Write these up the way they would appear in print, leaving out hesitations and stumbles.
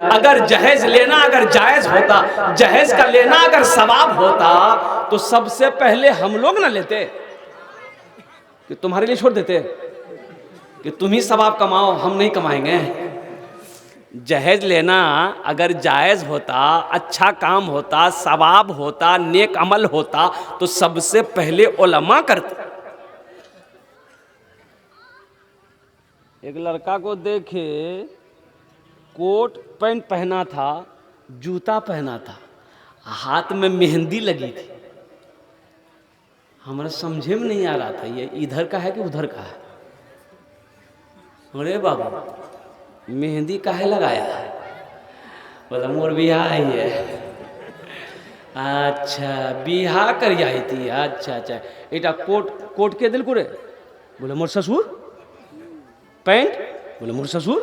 अगर जहेज लेना अगर जायज होता, जहेज का लेना अगर सवाब होता, तो सबसे पहले हम लोग ना लेते कि तुम्हारे लिए छोड़ देते कि तुम ही सवाब कमाओ, हम नहीं कमाएंगे। जहेज लेना अगर जायज होता, अच्छा काम होता, सवाब होता, नेक अमल होता, तो सबसे पहले उलमा करते। एक लड़का को देखे, कोट पैंट पहना था, जूता पहना था, हाथ में मेहंदी लगी थी। हमारा समझे में नहीं आ रहा था ये इधर का है कि उधर का है। अरे बाबा, मेहंदी काहे लगाया है? बोला मोर बियाह ही है। अच्छा, बियाह कर आई थी। अच्छा अच्छा, एटा कोट के दिल को रे? बोले मोर ससुर। पैंट? बोले मोर ससुर।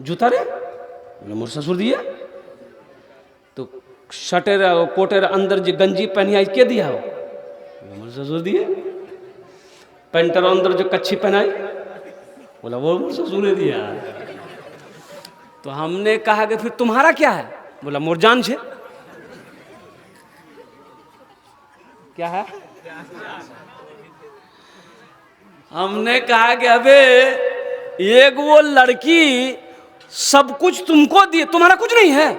जूता रे? बोले मोर ससुर दिया। तो शर्टेर कोटेर अंदर जो गंजी पहनी आई के दिया हो? बोले मोर ससुर दिए। पैंटर अंदर जो कच्छी पहनाई? बोला वो मोर ससुर ने दिया। तो हमने कहा कि फिर तुम्हारा क्या है? बोला मोर जान छे। क्या है? हमने कहा कि अबे एक वो लड़की सब कुछ तुमको दिए, तुम्हारा कुछ नहीं है?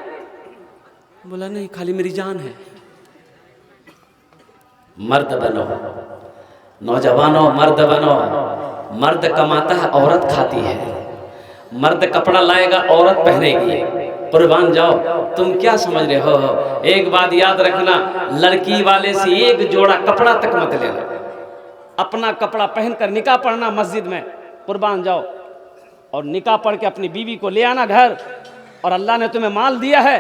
बोला नहीं, खाली मेरी जान है। मर्द बनो नौजवानों, मर्द बनो। मर्द कमाता है, औरत खाती है। मर्द कपड़ा लाएगा, औरत पहनेगी। कुर्बान जाओ। तुम क्या समझ रहे हो? एक बात याद रखना, लड़की वाले से एक जोड़ा कपड़ा तक मत लेना। अपना कपड़ा पहनकर निकाह पढ़ना मस्जिद में, कुर्बान जाओ। और निकाह पढ़ के अपनी बीवी को ले आना घर। और अल्लाह ने तुम्हें माल दिया है,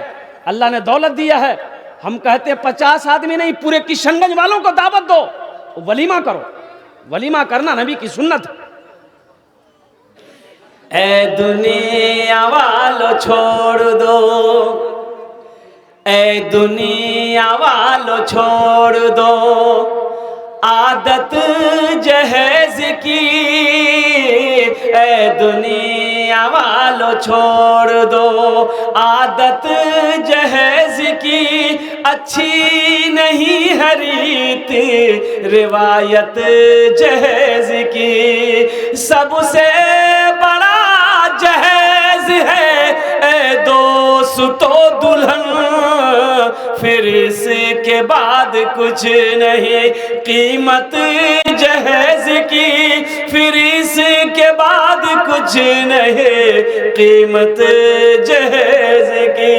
अल्लाह ने दौलत दिया है। हम कहते हैं 50 आदमी नहीं, पूरे किशनगंज वालों को दावत दो, वलीमा करो। वलीमा करना नबी की सुन्नत। ए दुनिया वालों छोड़ दो, ए दुनिया वालों छोड़ दो आदत जहेज की। ए दुनिया वालों छोड़ दो आदत जहेज की। अच्छी नहीं है रीत रिवायत जहेज की। सबसे बड़ा जहेज है ए दोस्तों दुल्हन, फिर इसके बाद कुछ नहीं कीमत जहेज की। फिर इसके बाद कुछ नहीं कीमत जहेज की।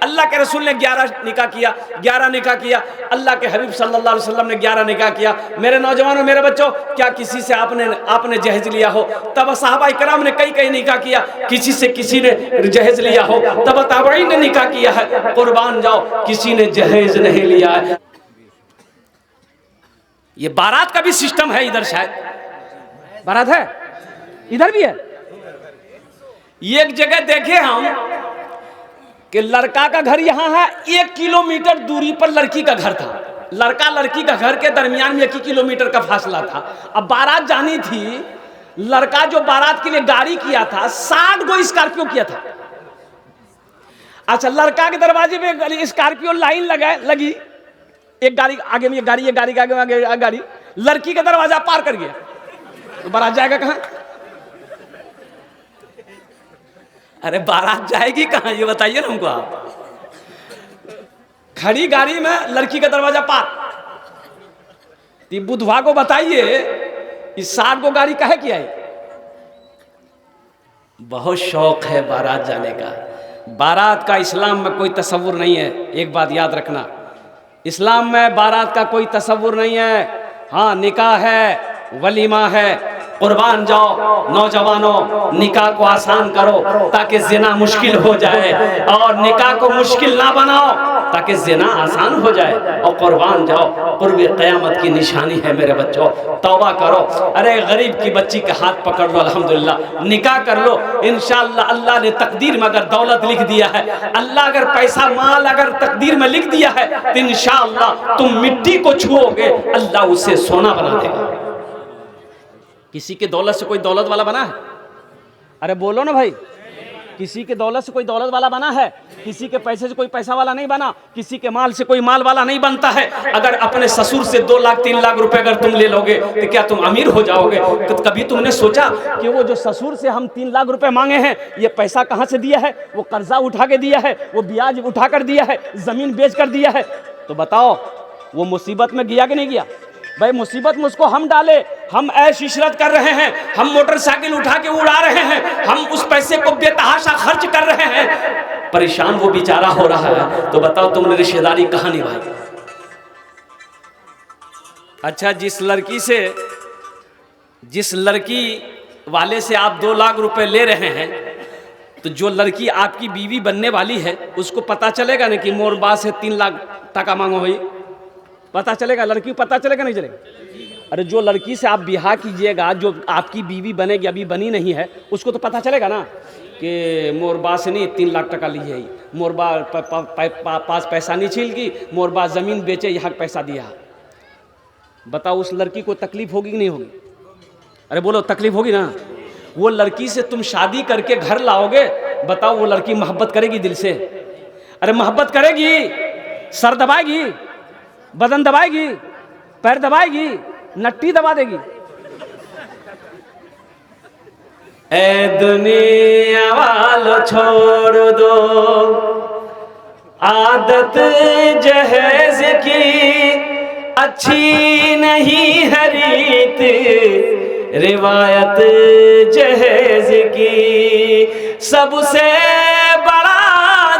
अल्लाह के रसूल ने 11 निकाह किया, 11 निकाह किया। अल्लाह के हबीब सल्लल्लाहु अलैहि वसल्लम ने 11 निकाह किया। मेरे नौजवानों, मेरे बच्चों, क्या किसी से आपने जहेज लिया हो? तब सहाबाए किराम ने कई निकाह किया। किसी से किसी ने जहेज लिया हो? तब ताबईन ने निकाह किया है। कुर्बान जाओ, किसी ने जहेज नहीं लिया है। ये बारात का भी सिस्टम है इधर, शायद बारात है, इधर भी है। एक जगह देखे हम कि लड़का का घर यहाँ है, 1 किलोमीटर दूरी पर लड़की का घर था। लड़का लड़की का घर के दरमियान में 1 किलोमीटर का फासला था। अब बारात जानी थी। लड़का जो बारात के लिए गाड़ी किया था, 60 गो स्कॉर्पियो किया था। अच्छा, लड़का के दरवाजे पे स्कॉर्पियो लाइन लगी। एक गाड़ी आगे में, एक गाड़ी के आगे गाड़ी। लड़की का दरवाजा पार कर गया तो बारात जाएगा कहाँ? अरे बारात जाएगी कहाँ, ये बताइए ना हमको आप। खड़ी गाड़ी में लड़की का दरवाजा पार। बुधवा को बताइए, इस 60 को गाड़ी काहे की आई? बहुत शौक है बारात जाने का। बारात का इस्लाम में कोई तसव्वुर नहीं है। एक बात याद रखना, इस्लाम में बारात का कोई तसव्वुर नहीं है। हाँ, निकाह है, वलीमा है। कुर्बान जाओ नौजवानों, निकाह को आसान करो ताकि ज़िना मुश्किल हो जाए, और निकाह को मुश्किल ना बनाओ ताकि ज़िना आसान हो जाए। और कुर्बान जाओ, कुर्बे क़यामत की निशानी है मेरे बच्चों। तौबा करो। अरे गरीब की बच्ची का हाथ पकड़ लो, अल्हम्दुलिल्लाह, निकाह कर लो। इंशाअल्लाह अल्लाह ने तकदीर में अगर दौलत लिख दिया है, अल्लाह अगर पैसा माल अगर तकदीर में लिख दिया है, तो इंशाअल्लाह तुम मिट्टी को छुओगे, अल्लाह उसे सोना बना देगा। किसी के दौलत से कोई दौलत वाला बना है? अरे बोलो ना भाई। किसी के दौलत से कोई दौलत वाला बना है, किसी के पैसे से कोई पैसा वाला नहीं बना, किसी के माल से कोई माल वाला नहीं बनता है। अगर अपने ससुर से 2 लाख 3 लाख रुपए अगर तुम ले लोगे तो क्या तुम अमीर हो जाओगे? तो कभी तुमने सोचा कि वो जो ससुर से हम 3 लाख रुपए मांगे हैं, ये पैसा कहाँ से दिया है? वो कर्जा उठा के दिया है, वो ब्याज उठा कर दिया है, जमीन बेच कर दिया है। तो बताओ वो मुसीबत में गया कि नहीं गया? भाई मुसीबत में उसको हम डाले, हम ऐश इशरत कर रहे हैं, हम मोटरसाइकिल उठा के उड़ा रहे हैं, हम उस पैसे को बेतहाशा खर्च कर रहे हैं, परेशान वो बेचारा हो रहा है। तो बताओ तुमने रिश्तेदारी कहाँ निभाई? अच्छा, जिस लड़की वाले से आप 2 लाख रुपए ले रहे हैं, तो जो लड़की आपकी बीवी बनने वाली है उसको पता चलेगा ना कि मोर बा से 3 लाख टका मांगो भाई? पता चलेगा? लड़की पता चलेगा नहीं चलेगा? अरे जो लड़की से आप ब्याह कीजिएगा, जो आपकी बीवी बनेगी, अभी बनी नहीं है, उसको तो पता चलेगा ना कि मोरबा से नहीं 3 लाख टका लिए है, मोरबा पास पैसा नहीं छील की, मोरबा ज़मीन बेचे यहाँ पैसा दिया। बताओ उस लड़की को तकलीफ होगी कि नहीं होगी? अरे बोलो, तकलीफ होगी ना? वो लड़की से तुम शादी करके घर लाओगे, बताओ वो लड़की मोहब्बत करेगी दिल से? अरे मोहब्बत करेगी? सर दबाएगी, बदन दबाएगी, पैर दबाएगी, नट्टी दबा देगी। ए दुनिया वालों छोड़ दो आदत जहेज की, अच्छी नहीं है रीत रिवायत जहेज की। सबसे बड़ा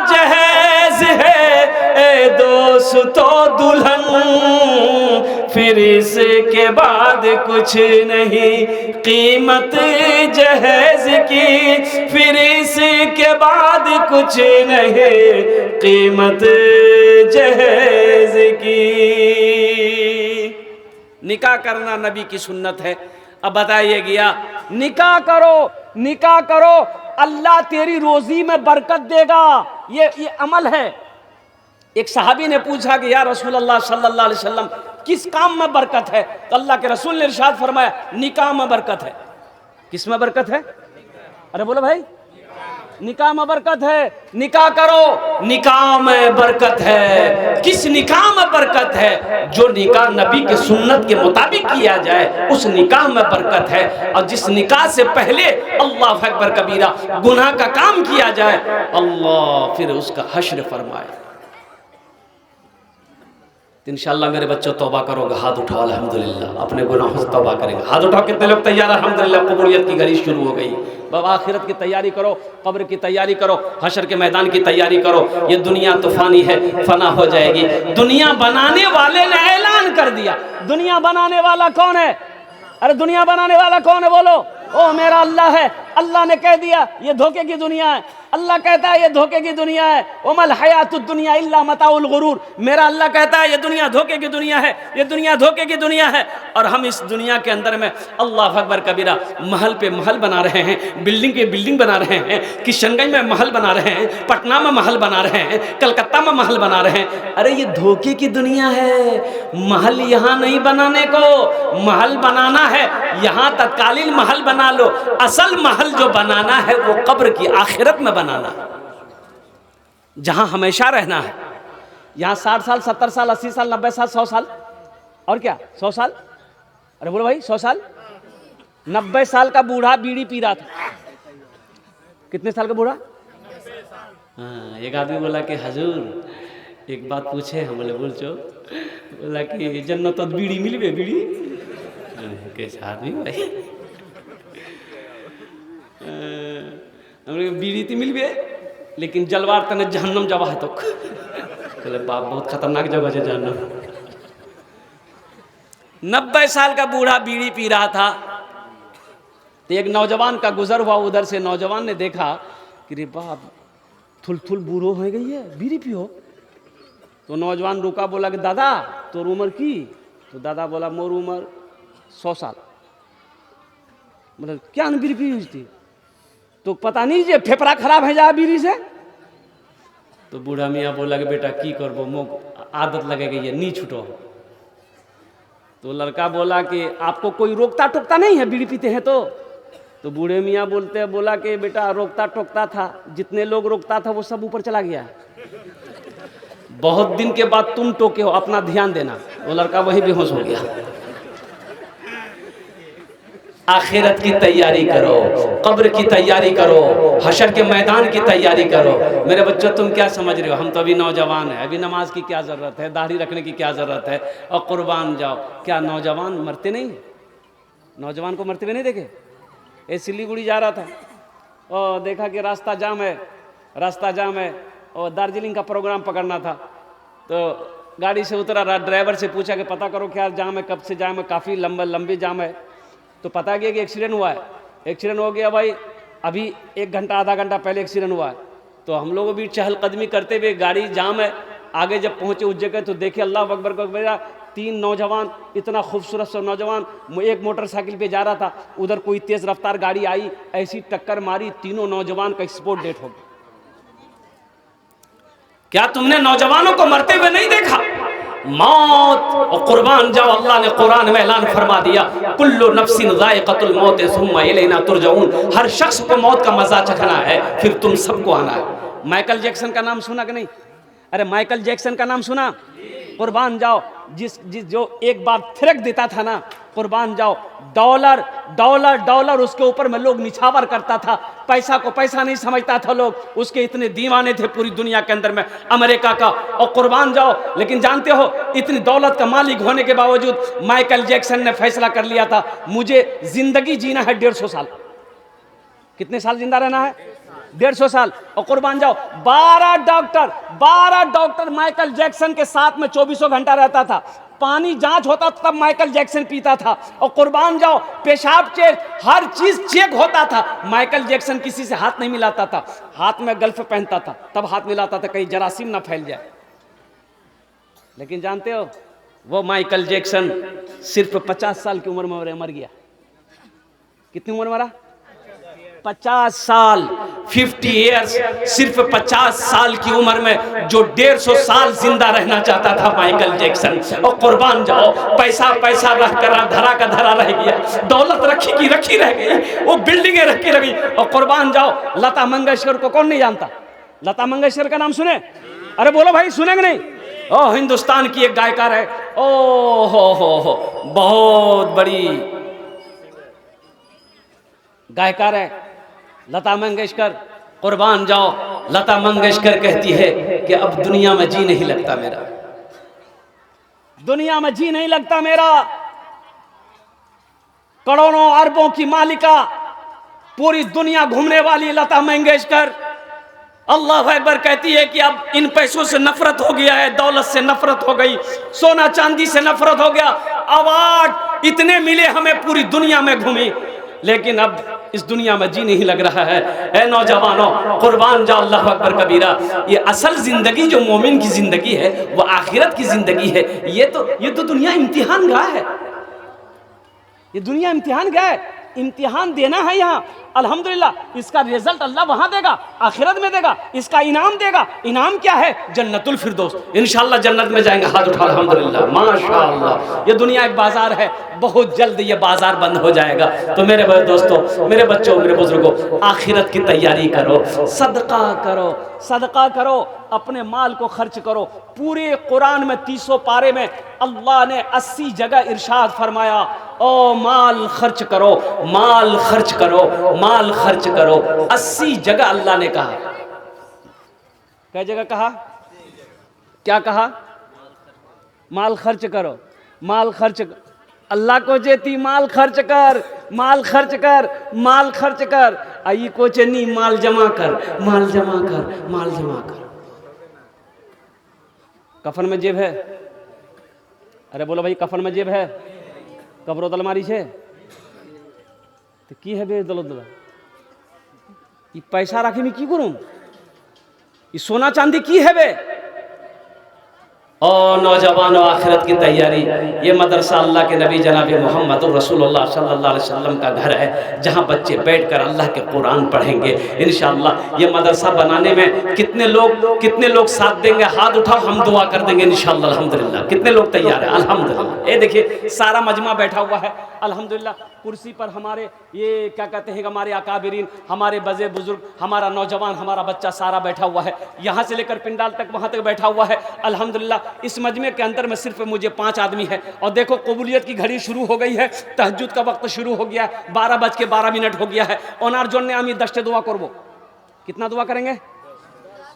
जहेज है ए दोस्तों दुल्हन, फिर इसके बाद कुछ नहीं कीमत जहेज की, फिर इसके बाद कुछ नहीं कीमत जहेज की। निकाह करना नबी की सुन्नत है। अब बताइए गया, निकाह करो, निकाह करो, अल्लाह तेरी रोजी में बरकत देगा। ये अमल है। एक सहाबी ने पूछा कि या रसूल अल्लाह सल्लल्लाहु अलैहि वसल्लम, किस काम में बरकत है? तो अल्लाह के रसूल ने इरशाद फरमाया, निकाह में बरकत है। किस में बरकत है? अरे बोलो भाई, निकाह में बरकत है। निकाह करो, निकाह में बरकत है। किस निकाह में बरकत है? जो निकाह नबी के सुन्नत के मुताबिक किया जाए, उस निकाह में बरकत है। और जिस निकाह से पहले अल्लाह अकबर कबीरा गुनाह का काम किया जाए, अल्लाह फिर उसका हश्र फरमाए। तो इंशाअल्लाह मेरे बच्चों तौबा करोगे, हाथ उठाओ अल्हम्दुलिल्लाह, अपने गुनाहों से तौबा करेंगे। हाथ उठाओ, कितने लोग तैयार? अल्हम्दुलिल्लाह, कबूलियत की घड़ी शुरू हो गई। बाबा आखिरत की तैयारी करो, कब्र की तैयारी करो, हशर के मैदान की तैयारी करो। ये दुनिया तूफानी है, फना हो जाएगी। दुनिया बनाने वाले ने ऐलान कर दिया। दुनिया बनाने वाला कौन है? अरे दुनिया बनाने वाला कौन है? बोलो। ओ मेरा अल्लाह है। अल्लाह ने कह दिया ये धोखे की दुनिया है। अल्लाह कहता है ये धोखे की दुनिया है। उमल हयातुद दुनिया इल्ला मताउल गुरूर। मेरा अल्लाह कहता है ये दुनिया धोखे की दुनिया है, ये दुनिया धोखे की दुनिया है। और हम इस दुनिया के अंदर में अल्लाह अकबर कबीरा महल पे महल बना रहे हैं, बिल्डिंग पे बिल्डिंग बना रहे हैं, किशनगंज में महल बना रहे हैं, पटना में महल बना रहे हैं, कलकत्ता में महल बना रहे हैं। अरे ये धोखे की दुनिया है। महल यहाँ नहीं बनाने को, महल बनाना है यहाँ तत्कालीन महल बना लो। असल महल जो बनाना है वो कब्र की आखिरत में बनाना, जहां हमेशा रहना है। यहां 60 साल 70 साल 80 साल 90 साल 100 साल और क्या 100 साल। अरे बोलो भाई 100 साल। 90 साल का बूढ़ा बीड़ी पी रहा था। कितने साल का बूढ़ा? हाँ, एक आदमी बोला कि हजूर एक बात पूछे। हम बोले बोल चो। बोला कि जन्नत तो बीड़ी मिलबे बीड़ी। कैसा आदमी भाई? बीड़ी तो मिलबे लेकिन जलवार तने जहन्नम जवा है। तो बोले बाप बहुत खतरनाक जगह है जहन्नम। 90 साल का बूढ़ा बीड़ी पी रहा था तो एक नौजवान का गुजर हुआ उधर से। नौजवान ने देखा कि रे बाप थुल थुल बूढ़ो हो गई है, बीड़ी पियो। तो नौजवान रुका, बोला कि दादा तोर उम्र की? तो दादा बोला मोर उम्र 100 साल। मतलब क्या न बीड़ी पी थी? तो पता नहीं जे फेफड़ा खराब है जा बीड़ी से। तो बूढ़ा मियाँ बोला कि बेटा की करबो, मोक आदत लगे गई है, नी छूटो। तो लड़का बोला कि आपको कोई रोकता टोकता नहीं है बीड़ी पीते हैं? तो तो बूढ़े मियाँ बोलते हैं, बोला कि बेटा रोकता टोकता था, जितने लोग रोकता था वो सब ऊपर चला गया। बहुत दिन के बाद तुम टोके हो, अपना ध्यान देना। वो लड़का वही बेहोश हो गया। आखिरत की तैयारी करो, कब्र की तैयारी करो, हशर के मैदान की तैयारी करो। मेरे बच्चों तुम क्या समझ रहे हो, हम तो अभी नौजवान हैं, अभी नमाज की क्या ज़रूरत है, दाढ़ी रखने की क्या ज़रूरत है, और कुर्बान जाओ। क्या नौजवान मरते नहीं? नौजवान को मरते हुए नहीं देखे? ये सिलीगुड़ी जा रहा था और देखा कि रास्ता जाम है, रास्ता जाम है, और दार्जिलिंग का प्रोग्राम पकड़ना था। तो गाड़ी से उतरा, ड्राइवर से पूछा कि पता करो क्या जाम है, कब से जाम है, काफ़ी लंबी जाम है। तो पता गया कि एक्सीडेंट हुआ है। एक्सीडेंट हो गया भाई, अभी 1 घंटा आधा घंटा पहले एक्सीडेंट हुआ है। तो हम लोग भी चहलकदमी करते हुए, गाड़ी जाम है, आगे जब पहुँचे उस जगह तो देखे अल्लाह अकबर अकबर, 3 नौजवान, इतना खूबसूरत सा नौजवान, एक मोटरसाइकिल पे जा रहा था, उधर कोई तेज़ रफ्तार गाड़ी आई, ऐसी टक्कर मारी, तीनों नौजवान का स्पॉट डेथ हो गया। क्या तुमने नौजवानों को मरते हुए नहीं देखा? मौत और कुर्बान जाओ, अल्लाह ने कुरान में ऐलान फरमा दिया, कुल्लु नफ्सिन ज़ाइक़तुल मौत सुम्मा इलैना तुरजऊन। हर शख्स को मौत का मजा चखना है, फिर तुम सबको आना है। माइकल जैक्सन का नाम सुना कि नहीं? अरे माइकल जैक्सन का नाम सुना? कुर्बान जाओ, जो एक बार थिरक देता था ना, कुर्बान जाओ, डॉलर डॉलर डॉलर उसके ऊपर में लोग निछावर करता था। पैसा को पैसा नहीं समझता था लोग, उसके इतने दीवाने थे पूरी दुनिया के अंदर में, अमेरिका का। और कुर्बान जाओ, लेकिन जानते हो इतनी दौलत का मालिक होने के बावजूद माइकल जैक्सन ने फैसला कर लिया था, मुझे जिंदगी जीना है 150 साल। कितने साल जिंदा रहना है? 150 साल। और कुर्बान जाओ, 12 डॉक्टर माइकल जैक्सन के साथ में 24 घंटा रहता था। पानी जांच होता था तब माइकल जैक्सन पीता था। और कुर्बान जाओ, पेशाब चेक, हर चीज चेक होता था। माइकल जैक्सन किसी से हाथ नहीं मिलाता था, हाथ में गल्फ पहनता था तब हाथ मिलाता था, कहीं जरासीम ना फैल जाए। लेकिन जानते हो वो माइकल जैक्सन सिर्फ 50 साल की उम्र में मर गया। कितनी उम्र मरा? 50 साल, 50 ईयर्स। सिर्फ 50 साल की उम्र में जो 150 साल जिंदा रहना चाहता था माइकल जैक्सन। और कुर्बान जाओ, पैसा पैसा रह कर धरा का धरा रह गया, दौलत रखी की रखी रह गई, वो बिल्डिंगें रखी रही। और कुर्बान जाओ, लता मंगेशकर को कौन नहीं जानता? लता मंगेशकर का नाम सुने? अरे बोलो भाई, सुनेंगे नहीं? ओ हिंदुस्तान की एक गायकार है, ओ हो, बहुत बड़ी गायकार है लता मंगेशकर। कुर्बान जाओ, लता मंगेशकर कहती है कि अब दुनिया में जी नहीं लगता मेरा, दुनिया में जी नहीं लगता मेरा। करोड़ों अरबों की मालिका, पूरी दुनिया घूमने वाली लता मंगेशकर अल्लाह अकबर कहती है कि अब इन पैसों से नफरत हो गया है, दौलत से नफरत हो गई, सोना चांदी से नफरत हो गया। अवार्ड इतने मिले हमें, पूरी दुनिया में घूमी, लेकिन अब इस दुनिया में जी नहीं लग रहा है। ऐ नौजवानों, कुर्बान जाओ, अल्लाह अकबर कबीरा। ये असल जिंदगी जो मोमिन की जिंदगी है, वो आखिरत की जिंदगी है। ये तो दुनिया इम्तिहान गाह है, ये दुनिया इम्तिहान गाह है। इम्तिहान देना है यहाँ, अल्हम्दुलिल्लाह इसका रिजल्ट अल्लाह वहां देगा, आखिरत में देगा, इसका इनाम देगा। इनाम क्या है? जन्नतुल फिरदौस। इंशाअल्लाह जन्नत में जाएंगे, हाथ उठा अल्हम्दुलिल्लाह, माशाअल्लाह। ये दुनिया एक बाजार है, बहुत जल्द ये बाजार बंद हो जाएगा। तो मेरे दोस्तों, मेरे बच्चों, मेरे बुजुर्गों, आखिरत की तैयारी करो, सदका करो, सदका करो, अपने माल को खर्च करो। पूरे कुरान में 30 पारे में अल्लाह ने 80 जगह इरशाद फरमाया, ओ माल खर्च करो, माल खर्च करो, माल खर्च करो। 80 जगह अल्लाह ने कहा। क्या जगह कहा? क्या कहा? माल खर्च करो, माल खर्च कर। अल्लाह को जेती माल खर्च कर, माल खर्च कर, माल खर्च कर। आई को चेनी माल जमा कर, माल जमा कर, माल जमा कर। कफन में जेब है? अरे बोलो भाई, कफन में जेब है? कब्रो दलमारी छे तो की है बे दलो दला? ये पैसा राखी में की करूं? ये सोना चांदी की है बे? और नौजवानों, आखिरत की तैयारी, ये मदरसा अल्लाह के नबी जनाब मोहम्मद रसूलुल्लाह सल्लल्लाहु अलैहि वसल्लम का घर है, जहाँ बच्चे बैठकर अल्लाह के कुरान पढ़ेंगे इंशाअल्लाह। ये मदरसा बनाने में कितने लोग साथ देंगे? हाथ उठाओ, हम दुआ कर देंगे इंशाअल्लाह। अल्हम्दुलिल्लाह, कितने लोग तैयार हैं? अल्हम्दुलिल्लाह। ये देखिए सारा मजमा बैठा हुआ है अल्हम्दुलिल्लाह। कुर्सी पर हमारे ये क्या कहते हैं, हमारे अकाबिरीन, हमारे बजे बुजुर्ग, हमारा नौजवान, हमारा बच्चा सारा बैठा हुआ है, यहाँ से लेकर पिंडाल तक वहाँ तक बैठा हुआ है अल्हम्दुलिल्लाह। इस मजमे के अंदर में सिर्फ मुझे 5 आदमी है। और देखो कबूलियत की घड़ी शुरू हो गई है, तहज्जुद का वक्त शुरू हो गया है, 12:12 हो गया है। ओनार जोन ने आमी दस्ते दुआ करबो, कितना दुआ करेंगे?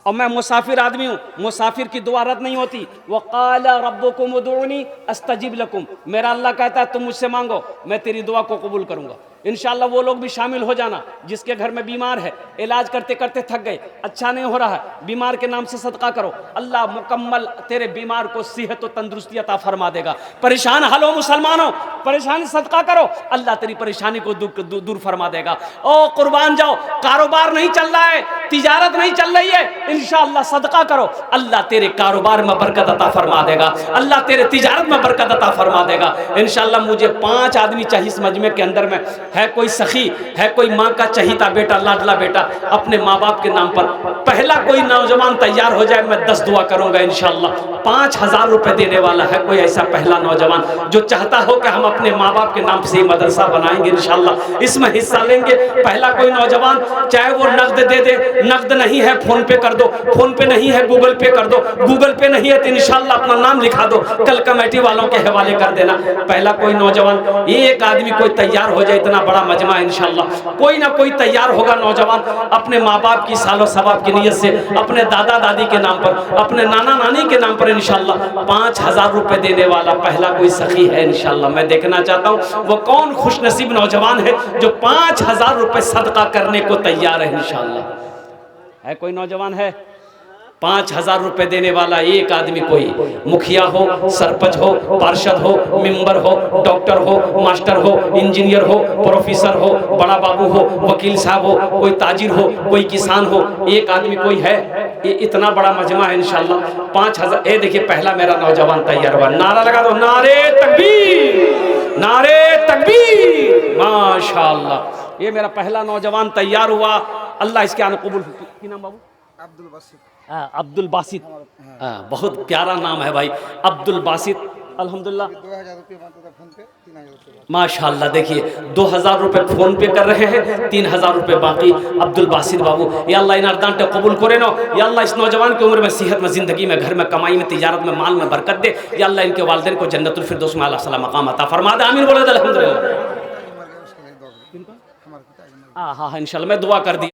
और मैं मुसाफिर आदमी हूँ, मुसाफिर की दुआ रद्द नहीं होती। वक़ाल रब्बुकुम उदूनी अस्तजिब लकुम, मेरा अल्लाह कहता है तुम मुझसे मांगो, मैं तेरी दुआ को कबूल करूँगा इंशाअल्लाह। वो लोग भी शामिल हो जाना जिसके घर में बीमार है, इलाज करते करते थक गए, अच्छा नहीं हो रहा है, बीमार के नाम से सदका करो, अल्लाह मुकम्मल तेरे बीमार को सेहत और तंदुरुस्ती अता फरमा देगा। परेशान हलो मुसलमानों, परेशानी सदका करो, अल्लाह तेरी परेशानी को दूर फरमा देगा। ओ कुर्बान जाओ, कारोबार नहीं चल रहा है, तिजारत नहीं चल रही है, इंशाअल्लाह सदका करो, अल्लाह तेरे कारोबार में बरकत अता फरमा देगा, अल्लाह तेरे तिजारत में बरकत अता फरमा देगा इंशाअल्लाह। मुझे 5 आदमी चाहिए इस मजमे के अंदर में। है कोई सखी, है कोई माँ का चहीता बेटा, लाडला बेटा, अपने माँ बाप के नाम पर पहला कोई नौजवान तैयार हो जाए, मैं 10 दुआ करूंगा इंशाअल्लाह। 5000 रुपए देने वाला है कोई ऐसा पहला नौजवान जो चाहता हो कि हम अपने माँ बाप के नाम से मदरसा बनाएंगे इंशाअल्लाह, इसमें हिस्सा लेंगे। पहला कोई नौजवान, चाहे वो नकद दे दे, नकद नहीं है फोन पे कर दो, फोन पे नहीं है गूगल पे कर दो, गूगल पे नहीं है तो इंशाअल्लाह अपना नाम लिखा दो, कल कमेटी वालों के हवाले कर देना। पहला कोई नौजवान, एक आदमी कोई तैयार हो जाए, इतना बड़ा मजमा इंशाअल्लाह कोई ना कोई तैयार होगा नौजवान अपने माँ बाप की सालो सवाब की नीयत से, अपने दादा दादी के नाम पर, अपने नाना नानी के नाम पर इंशाअल्लाह 5000 रुपए देने वाला पहला कोई सखी है इंशाअल्लाह। मैं देखना चाहता हूँ वो कौन खुशनसीब नौजवान है जो 5000 रुपए सदका करने को तैयार है इंशाअल्लाह। है कोई नौजवान है 5000 रुपए देने वाला? एक आदमी, कोई मुखिया हो, सरपंच हो, पार्षद हो, मेंबर हो, डॉक्टर हो, मास्टर हो, इंजीनियर हो, प्रोफेसर हो, बड़ा बाबू हो, वकील साहब हो, कोई ताजिर हो, कोई किसान हो, एक आदमी कोई है? ये इतना बड़ा मजमा है इंशाअल्लाह। 5000। ये देखिए पहला मेरा नौजवान तैयार हुआ, नारा लगा दो, नारे तकबीर, नारे तकबीर, माशाअल्लाह। ये मेरा पहला नौजवान तैयार हुआ, अल्लाह इसके आने कबूल। की नाम बाबू? अब्दुल बासित। अब्दुल बासित, बहुत प्यारा नाम है भाई, अब्दुल बासित अल्हम्दुलिल्लाह। 2000 रुपये फोन पे, 3000 रुपये माशाअल्लाह। देखिए 2000 रुपये फोन पे कर रहे हैं, 3000 रुपये बाकी। अब्दुल बासित बाबू, या अल्लाह इन अर्दान को कबूल करे नो, या अल्लाह इस नौजवान की उम्र में, सेहत में, जिंदगी में, घर में, कमाई में, तिजारत में, माल में बरकत दे, या अल्लाह इनके वालिदैन को जन्नतुल फिरदौस में आला सलाम मकाम अता फरमा दे, आमीन बोले अल्हम्दुलिल्लाह। हाँ हाँ इंशाअल्लाह मैं दुआ कर दी।